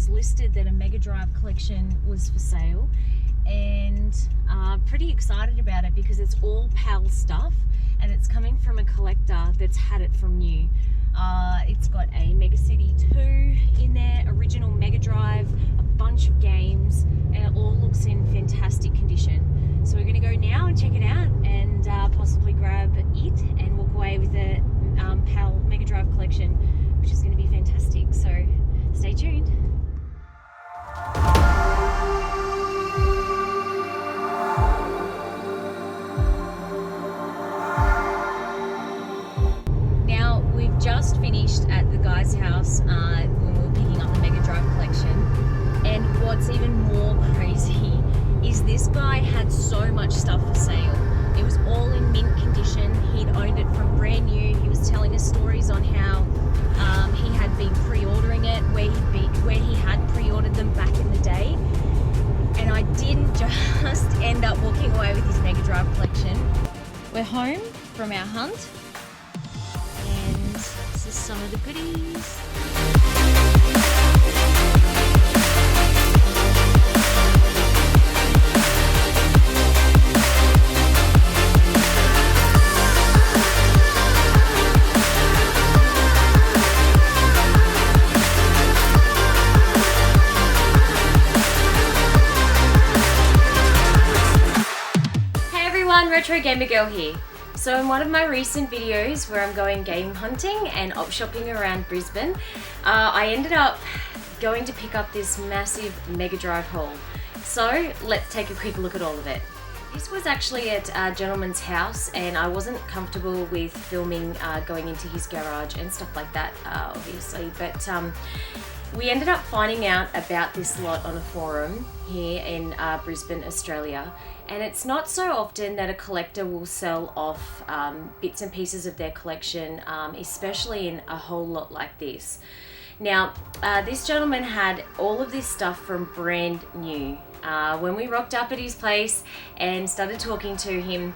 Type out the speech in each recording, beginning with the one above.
was listed that a Mega Drive collection was for sale, and pretty excited about it because it's all PAL stuff and it's coming from a collector that's had it from new. It's got a Mega City 2 in there, original Mega Drive, a bunch of games, and it all looks in fantastic condition. So we're going to go now and check it out and possibly grab it and walk away with a PAL Mega Drive collection, which is going to be fantastic. So stay tuned. Now, we've just finished at the guy's house when we were picking up the Mega Drive collection, and what's even more crazy is this guy had so much stuff for sale. It was all in mint condition. He'd owned it from brand new. He was telling us stories on how he had been pre-ordering it, where he had pre-ordered them back in the day. And I didn't just end up walking away with his Mega Drive collection. We're home from our hunt, and this is some of the goodies. Retro Gamer Girl here. So in one of my recent videos where I'm going game hunting and op shopping around Brisbane, I ended up going to pick up this massive Mega Drive haul. So let's take a quick look at all of it. This was actually at a gentleman's house, and I wasn't comfortable with filming going into his garage and stuff like that, obviously, but we ended up finding out about this lot on a forum here in Brisbane, Australia. And it's not so often that a collector will sell off bits and pieces of their collection, especially in a whole lot like this. Now, this gentleman had all of this stuff from brand new. When we rocked up at his place and started talking to him,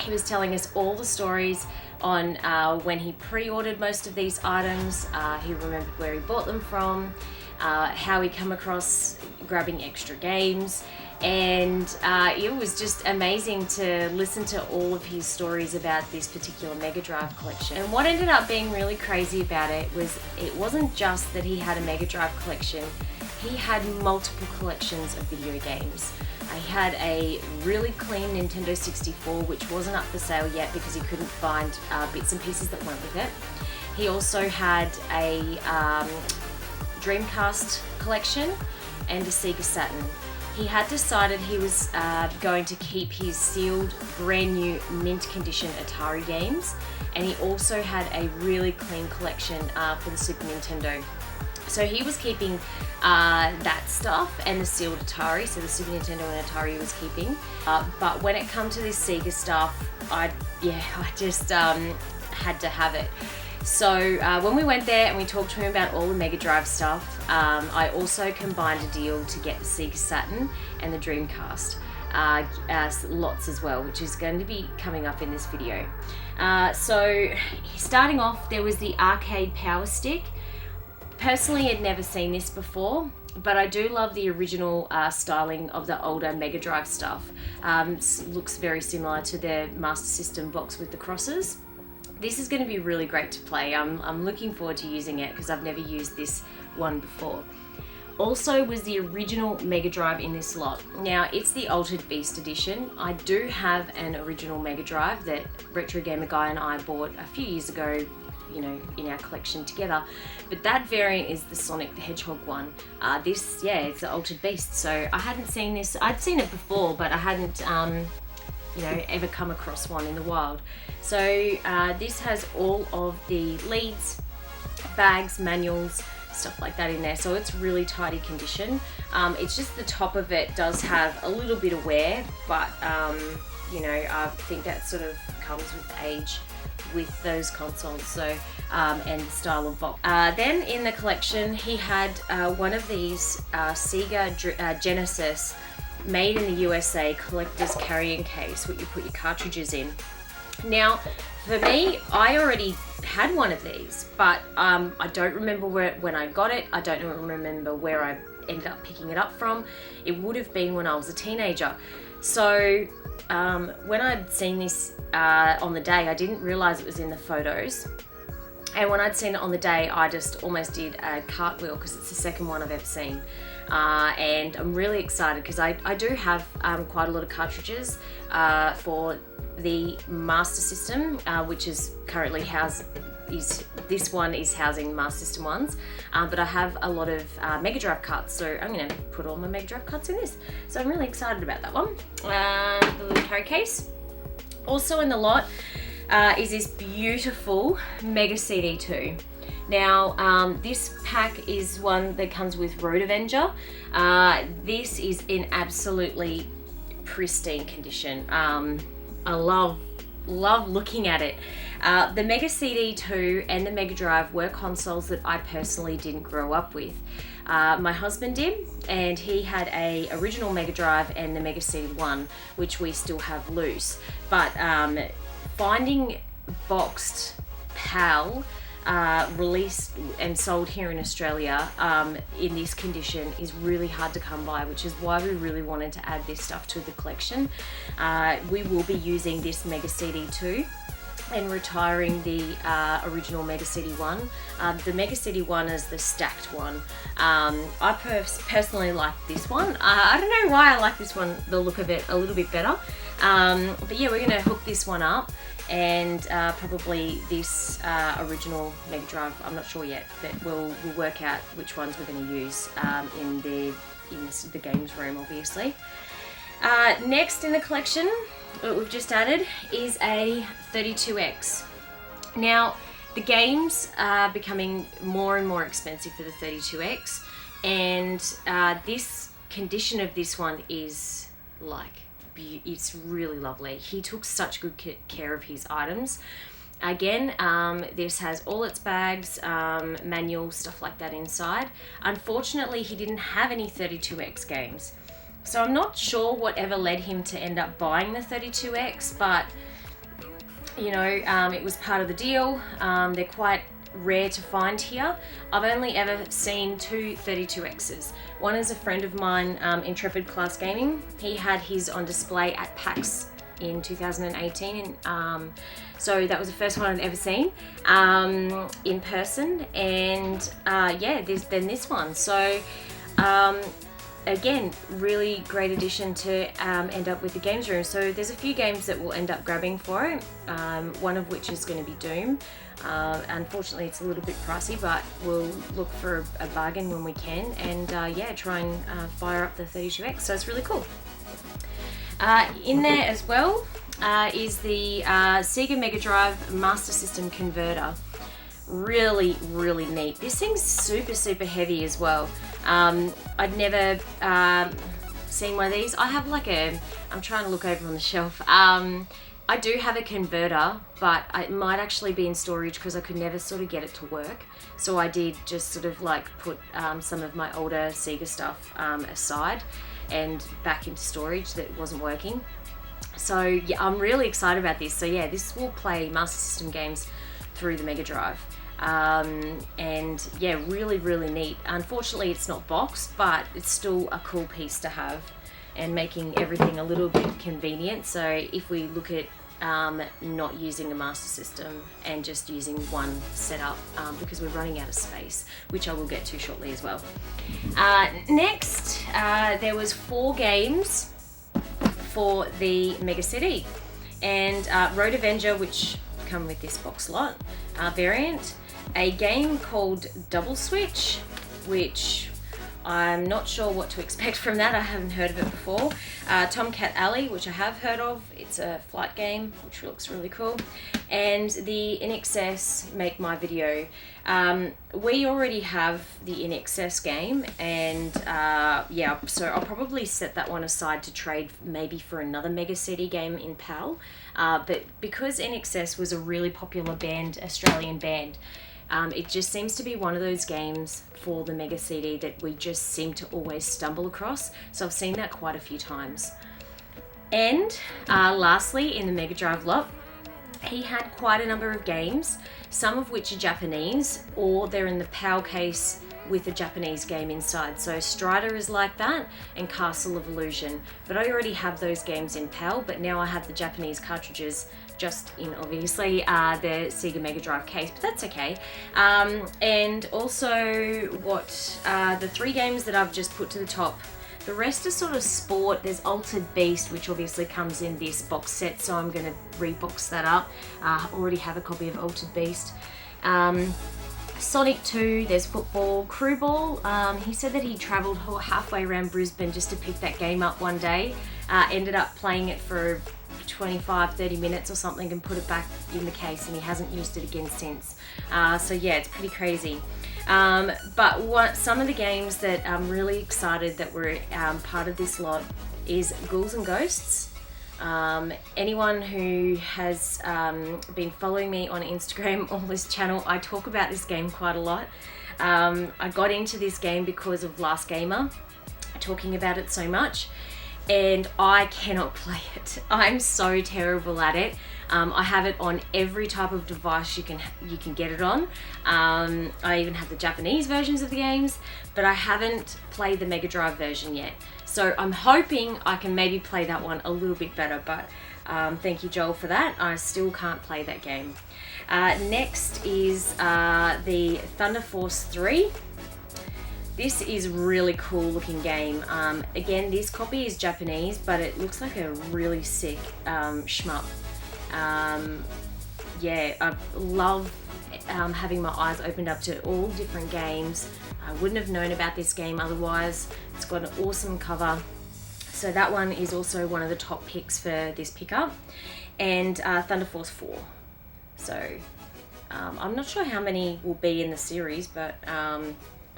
he was telling us all the stories on when he pre-ordered most of these items. He remembered where he bought them from, how he come across grabbing extra games, and it was just amazing to listen to all of his stories about this particular Mega Drive collection. And what ended up being really crazy about it was it wasn't just that he had a Mega Drive collection, he had multiple collections of video games. He had a really clean Nintendo 64, which wasn't up for sale yet because he couldn't find bits and pieces that went with it. He also had a Dreamcast collection and a Sega Saturn. He had decided he was going to keep his sealed, brand new, mint condition Atari games, and he also had a really clean collection for the Super Nintendo. So he was keeping that stuff and the sealed Atari, so the Super Nintendo and Atari he was keeping. But when it come to this Sega stuff, I just had to have it. So when we went there and we talked to him about all the Mega Drive stuff, I also combined a deal to get the Sega Saturn and the Dreamcast lots as well, which is going to be coming up in this video. So starting off, there was the arcade power stick. Personally, I'd never seen this before, but I do love the original styling of the older Mega Drive stuff. Looks very similar to the Master System box with the crosses. This is going to be really great to play. I'm looking forward to using it because I've never used this one before. Also was the original Mega Drive in this lot. Now, it's the Altered Beast edition. I do have an original Mega Drive that Retro Gamer Guy and I bought a few years ago, you know, in our collection together. But that variant is the Sonic the Hedgehog one. This, yeah, it's the Altered Beast. So I hadn't seen this. I'd seen it before, but I hadn't, you know, ever come across one in the wild. So this has all of the leads, bags, manuals, stuff like that in there. So it's really tidy condition. It's just the top of it does have a little bit of wear, but you know, I think that sort of comes with age with those consoles. So and the style of box. Then in the collection, he had one of these Sega Genesis made in the USA collector's carrying case, what you put your cartridges in. Now, for me, I already had one of these, but I don't remember when I got it. I don't remember where I ended up picking it up from. It would have been when I was a teenager. So when I'd seen this on the day, I didn't realize it was in the photos. And when I'd seen it on the day, I just almost did a cartwheel because it's the second one I've ever seen. And I'm really excited because I do have quite a lot of cartridges for the Master System, which is currently this one is housing Master System ones, but I have a lot of Mega Drive carts, so I'm going to put all my Mega Drive carts in this. So I'm really excited about that one. The little carry case. Also in the lot is this beautiful Mega CD2. Now, this pack is one that comes with Road Avenger. This is in absolutely pristine condition. I love looking at it. The Mega CD2 and the Mega Drive were consoles that I personally didn't grow up with. My husband did, and he had a original Mega Drive and the Mega CD1, which we still have loose. But finding boxed PAL released and sold here in Australia in this condition is really hard to come by, which is why we really wanted to add this stuff to the collection. We will be using this Mega CD2 and retiring the original Mega CD1. The Mega CD1 is the stacked one. I personally like this one. I don't know why I like this one, the look of it a little bit better. But yeah, we're going to hook this one up, and probably this original Mega Drive, I'm not sure yet, but we'll work out which ones we're going to use in the games room, obviously. Next in the collection, what we've just added is a 32X. Now, the games are becoming more and more expensive for the 32X, and this condition of this one is like, it's really lovely. He took such good care of his items. Again, this has all its bags, manual, stuff like that inside. Unfortunately, he didn't have any 32X games. So I'm not sure whatever led him to end up buying the 32X, but you know, it was part of the deal. They're quite rare to find here. I've only ever seen two 32Xs. One is a friend of mine, Intrepid Class Gaming. He had his on display at PAX in 2018, so that was the first one I'd ever seen in person, and yeah, there's then this one. So again, really great addition to end up with the games room. So there's a few games that we'll end up grabbing for it, one of which is going to be Doom. Unfortunately, it's a little bit pricey, but we'll look for a bargain when we can, and yeah, try and fire up the 32X. So it's really cool. In there as well is the Sega Mega Drive Master System converter. Really, really neat. This thing's super heavy as well. I'd never seen one of these. I have like I'm trying to look over on the shelf. I do have a converter, but it might actually be in storage because I could never sort of get it to work. So I did just sort of like put some of my older Sega stuff aside and back into storage that wasn't working. So yeah, I'm really excited about this. So yeah, this will play Master System games through the Mega Drive. And yeah, really neat. Unfortunately, it's not boxed, but it's still a cool piece to have, and making everything a little bit convenient. So if we look at not using a Master System and just using one setup, because we're running out of space, which I will get to shortly as well. Next, there was 4 games for the Mega CD, and Road Avenger, which come with this box lot variant, a game called Double Switch, which I'm not sure what to expect from that. I haven't heard of it before. Tomcat Alley, which I have heard of. It's a flight game, which looks really cool. And the InXS Make My Video. We already have the InXS game, and yeah, so I'll probably set that one aside to trade maybe for another Mega CD game in PAL. But because InXS was a really popular band, Australian band, it just seems to be one of those games for the Mega CD that we just seem to always stumble across. So I've seen that quite a few times. And lastly, in the Mega Drive lot, he had quite a number of games, some of which are Japanese, or they're in the PAL case with a Japanese game inside. So Strider is like that, and Castle of Illusion. But I already have those games in PAL, but now I have the Japanese cartridges just in, obviously, the Sega Mega Drive case, but that's okay. And also the 3 games that I've just put to the top, the rest is sort of sport. There's Altered Beast, which obviously comes in this box set, so I'm going to rebox that up. I already have a copy of Altered Beast. Sonic 2, there's football, Crew Ball. He said that he travelled halfway around Brisbane just to pick that game up one day. Ended up playing it for 25-30 minutes or something and put it back in the case, and he hasn't used it again since. So yeah, it's pretty crazy. But some of the games that I'm really excited that were part of this lot is Ghouls and Ghosts. Anyone who has been following me on Instagram or this channel, I talk about this game quite a lot. I got into this game because of Last Gamer talking about it so much, and I cannot play it. I'm so terrible at it. I have it on every type of device you can get it on. I even have the Japanese versions of the games, but I haven't played the Mega Drive version yet. So I'm hoping I can maybe play that one a little bit better, but thank you, Joel, for that. I still can't play that game. Next is the Thunder Force 3. This is a really cool looking game. Again, this copy is Japanese, but it looks like a really sick shmup. Yeah, I love having my eyes opened up to all different games. I wouldn't have known about this game otherwise. It's got an awesome cover. So that one is also one of the top picks for this pickup. And Thunder Force 4. So I'm not sure how many will be in the series, but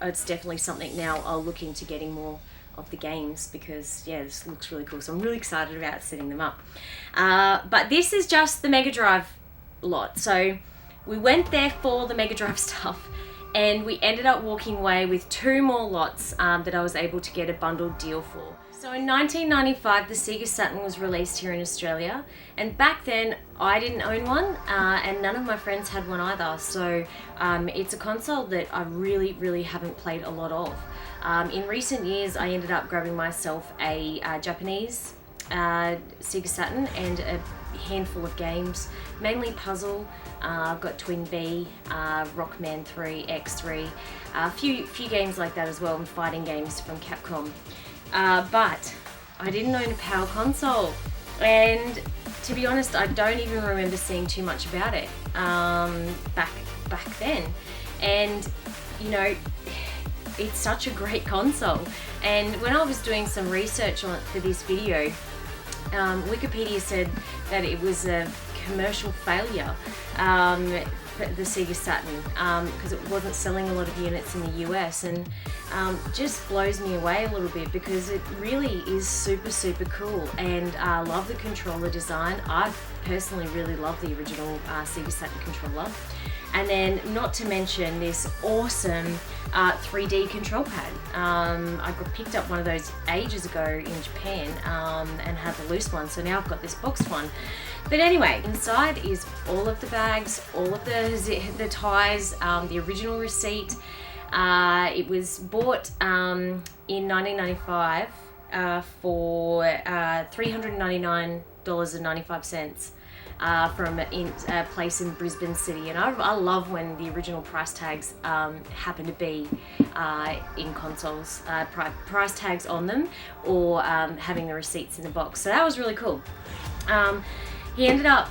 it's definitely something now I'll look into getting more of the games, because yeah, this looks really cool. So I'm really excited about setting them up. But this is just the Mega Drive lot. So we went there for the Mega Drive stuff, and we ended up walking away with 2 more lots that I was able to get a bundled deal for. So in 1995, the Sega Saturn was released here in Australia, and back then I didn't own one, and none of my friends had one either. So it's a console that I really haven't played a lot of. In recent years, I ended up grabbing myself a Japanese Sega Saturn and a handful of games, mainly puzzle. I've got Twin B, Rockman 3, X3, a few games like that as well, and fighting games from Capcom. But I didn't own a PAL console, and to be honest, I don't even remember seeing too much about it back then. And you know, it's such a great console. And when I was doing some research on it for this video, Wikipedia said that it was a commercial failure, the Sega Saturn, because it wasn't selling a lot of units in the US, and just blows me away a little bit, because it really is super cool, and I love the controller design. I personally really love the original Sega Saturn controller. And then, not to mention this awesome 3D control pad. I picked up one of those ages ago in Japan and had the loose one, so now I've got this boxed one. But anyway, inside is all of the bags, all of the ties, the original receipt. It was bought in 1995 for $399.95. From a place in Brisbane City, and I love when the original price tags happen to be in consoles, price tags on them, or having the receipts in the box. So that was really cool. He ended up,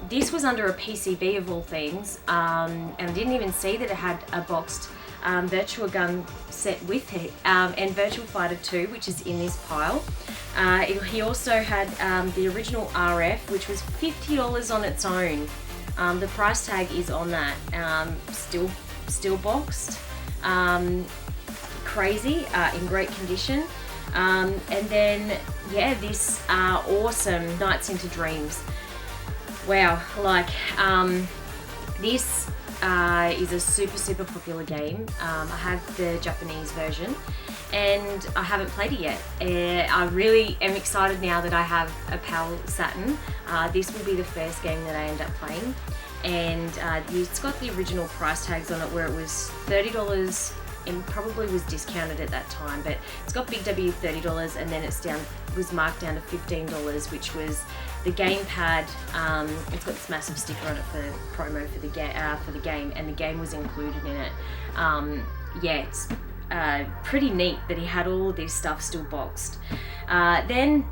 this was under a PCB of all things, and I didn't even see that it had a boxed Virtua Gun set with it, and Virtua Fighter 2, which is in this pile. He also had the original RF, which was $50 on its own. The price tag is on that. Still boxed. Crazy, in great condition. And then, yeah, this awesome Nights into Dreams. Wow, like, This is a super popular game. I have the Japanese version and I haven't played it yet. I really am excited now that I have a PAL Saturn. This will be the first game that I end up playing, and it's got the original price tags on it where it was $30 and probably was discounted at that time, but it's got big W $30 and then was marked down to $15, which was the gamepad. It's got this massive sticker on it for promo for the game, and the game was included in it. Yeah, it's pretty neat that he had all of this stuff still boxed. Then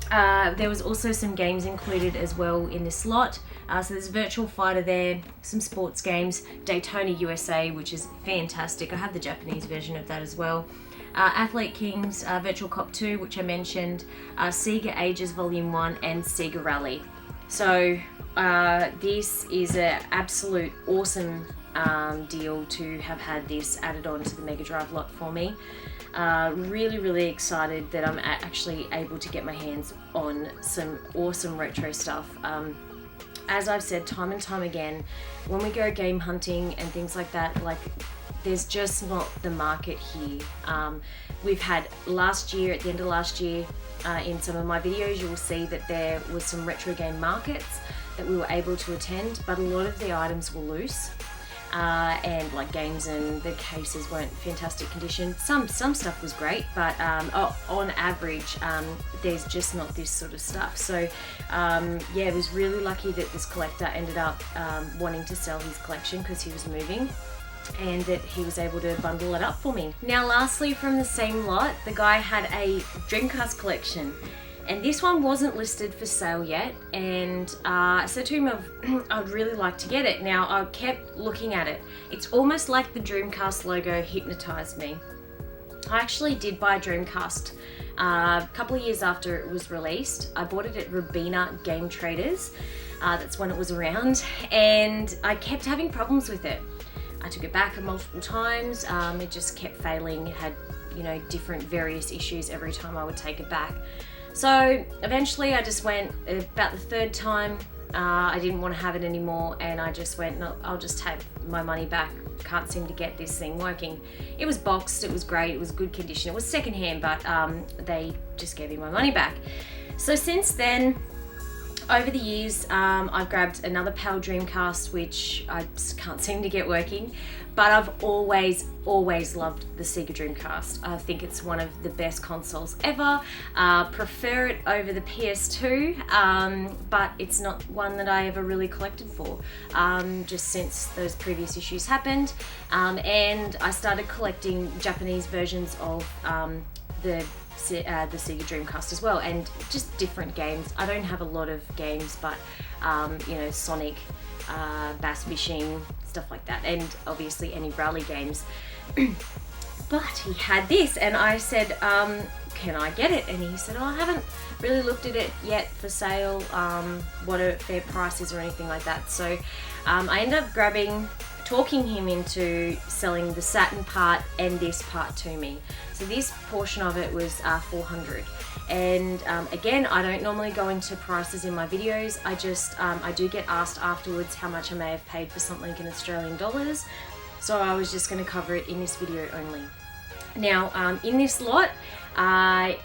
there was also some games included as well in this lot. So there's Virtual Fighter there, some sports games, Daytona USA, which is fantastic. I have the Japanese version of that as well. Athlete Kings, Virtual Cop 2, which I mentioned, Sega Ages Volume 1, and Sega Rally. So this is an absolute awesome deal to have had this added on to the Mega Drive lot for me. Really excited that I'm actually able to get my hands on some awesome retro stuff. As I've said time and time again, when we go game hunting and things like that, like, there's just not the market here. We've had last year, at the end of last year, in some of my videos, you will see that there was some retro game markets that we were able to attend, but a lot of the items were loose. And like games and the cases weren't fantastic condition. Some stuff was great, but on average, there's just not this sort of stuff. So yeah, it was really lucky that this collector ended up wanting to sell his collection because he was moving, and that he was able to bundle it up for me. Now lastly, from the same lot, the guy had a Dreamcast collection. And this one wasn't listed for sale yet, and I said to him I'd really like to get it. Now I kept looking at it. It's almost like the Dreamcast logo hypnotized me. I actually did buy a Dreamcast a couple of years after it was released. I bought it at Robina Game Traders. That's when it was around, and I kept having problems with it. I took it back multiple times. It just kept failing. It had, different various issues every time I would take it back. So eventually I just went, about the third time, I didn't want to have it anymore, and I just went, no, I'll just have my money back. Can't seem to get this thing working. It was boxed, it was great, it was good condition. It was secondhand, but they just gave me my money back. So since then, over the years, I've grabbed another PAL Dreamcast, which I just can't seem to get working, but I've always loved the Sega Dreamcast. I think it's one of the best consoles ever. Prefer it over the PS2, but it's not one that I ever really collected for, just since those previous issues happened. And I started collecting Japanese versions of the Sega Dreamcast as well, and just different games. I don't have a lot of games, but Sonic, bass fishing, stuff like that, and obviously any rally games. But he had this, and I said, can I get it? And he said, I haven't really looked at it yet for sale, what a fair price is or anything like that. So I ended up talking him into selling the Saturn part and this part to me. So this portion of it was $400, and again, I don't normally go into prices in my videos. I do get asked afterwards how much I may have paid for something in Australian dollars, so I was just going to cover it in this video only. Now in this lot, I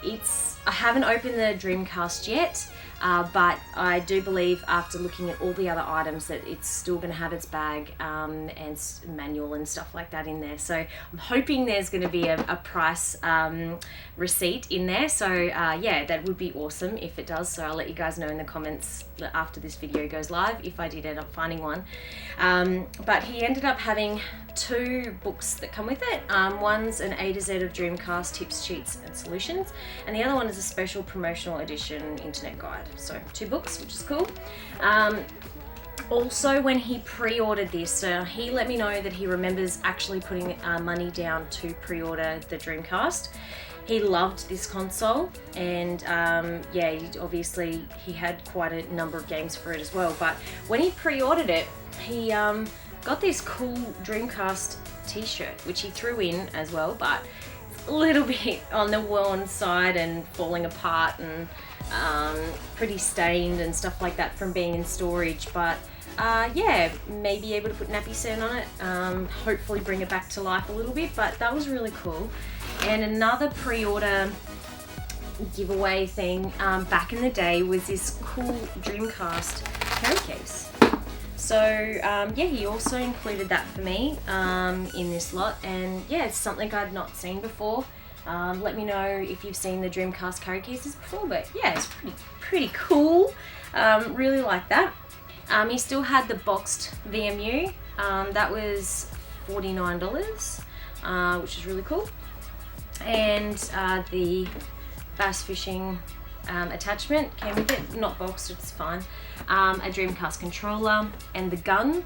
haven't opened the Dreamcast yet, but I do believe, after looking at all the other items, that it's still going to have its bag and manual and stuff like that in there. So I'm hoping there's going to be a price receipt in there. So yeah, that would be awesome if it does. So I'll let you guys know in the comments after this video goes live if I did end up finding one. But he ended up having 2 books that come with it. One's an A to Z of Dreamcast tips, cheats and solutions, and the other one is a special promotional edition internet guide. So 2 books, which is cool. Also, when he pre-ordered this, he let me know that he remembers actually putting money down to pre-order the Dreamcast. He loved this console, and yeah, obviously he had quite a number of games for it as well. But when he pre-ordered it, he got this cool Dreamcast t-shirt, which he threw in as well, but a little bit on the worn side and falling apart and pretty stained and stuff like that from being in storage. But yeah, maybe able to put nappy sand on it, hopefully bring it back to life a little bit, but that was really cool. And another pre-order giveaway thing back in the day was this cool Dreamcast carry case. So yeah, he also included that for me in this lot, and yeah, it's something I'd not seen before. Let me know if you've seen the Dreamcast carry cases before, but yeah, it's pretty cool. Really like that. He still had the boxed VMU. That was $49, which is really cool. And the bass fishing attachment came with it, not boxed, it's fine. A Dreamcast controller and the gun.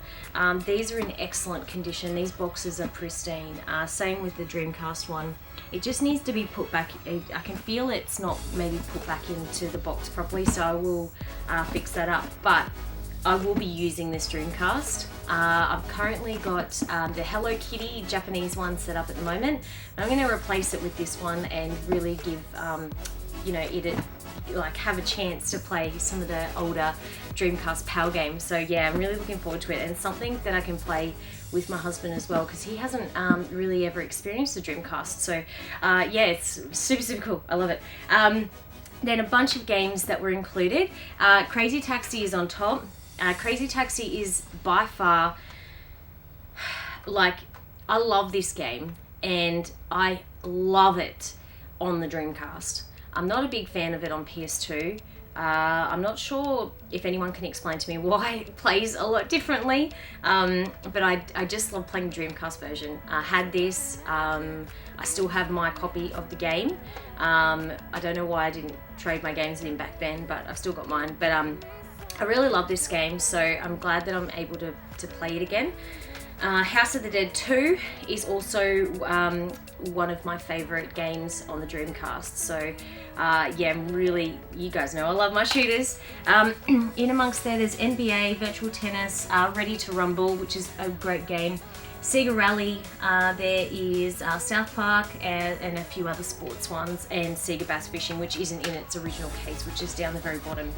These are in excellent condition. These boxes are pristine. Same with the Dreamcast one. It just needs to be put back. I can feel it's not maybe put back into the box properly, so I will fix that up. But I will be using this Dreamcast. I've currently got the Hello Kitty Japanese one set up at the moment. I'm going to replace it with this one and really give you know, it like have a chance to play some of the older Dreamcast PAL games. So yeah, I'm really looking forward to it, and something that I can play with my husband as well, because he hasn't really ever experienced the Dreamcast. So yeah, it's super cool. I love it. Then a bunch of games that were included. Crazy Taxi is on top. Crazy Taxi is by far, like, I love this game and I love it on the Dreamcast. I'm not a big fan of it on PS2. I'm not sure if anyone can explain to me why it plays a lot differently, but I just love playing the Dreamcast version. I had this, I still have my copy of the game. I don't know why I didn't trade my games in back then, but I've still got mine. But I really love this game, so I'm glad that I'm able to play it again. House of the Dead 2 is also one of my favourite games on the Dreamcast. So yeah, I'm really, you guys know I love my shooters. In amongst there's NBA, Virtual Tennis, Ready to Rumble, which is a great game. Sega Rally, there is South Park and a few other sports ones, and Sega Bass Fishing, which isn't in its original case, which is down the very bottom.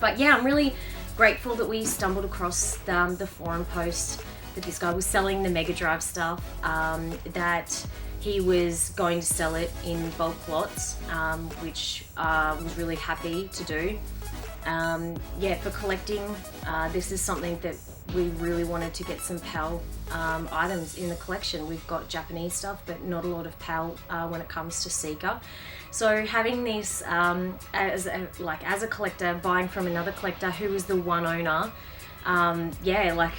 But yeah, I'm really grateful that we stumbled across the forum post that this guy was selling the Mega Drive stuff, that he was going to sell it in bulk lots, which I was really happy to do. Yeah, for collecting, this is something that we really wanted to get some PAL items in the collection. We've got Japanese stuff, but not a lot of PAL when it comes to Sega. So having this as a collector, buying from another collector who was the one owner, yeah, like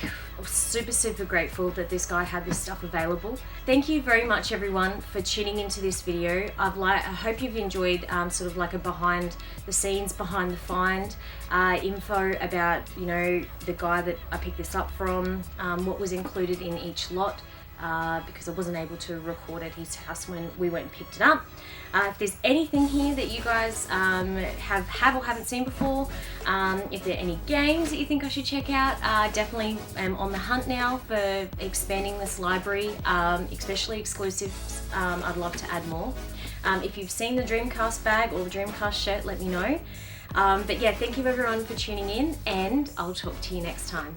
super grateful that this guy had this stuff available. Thank you very much everyone for tuning into this video. I hope you've enjoyed sort of like a behind the scenes, behind the find info about, you know, the guy that I picked this up from, what was included in each lot. Because I wasn't able to record at his house when we went and picked it up. If there's anything here that you guys have or haven't seen before, if there are any games that you think I should check out, definitely am on the hunt now for expanding this library, especially exclusives. I'd love to add more. If you've seen the Dreamcast bag or the Dreamcast shirt, let me know. But yeah, thank you everyone for tuning in, and I'll talk to you next time.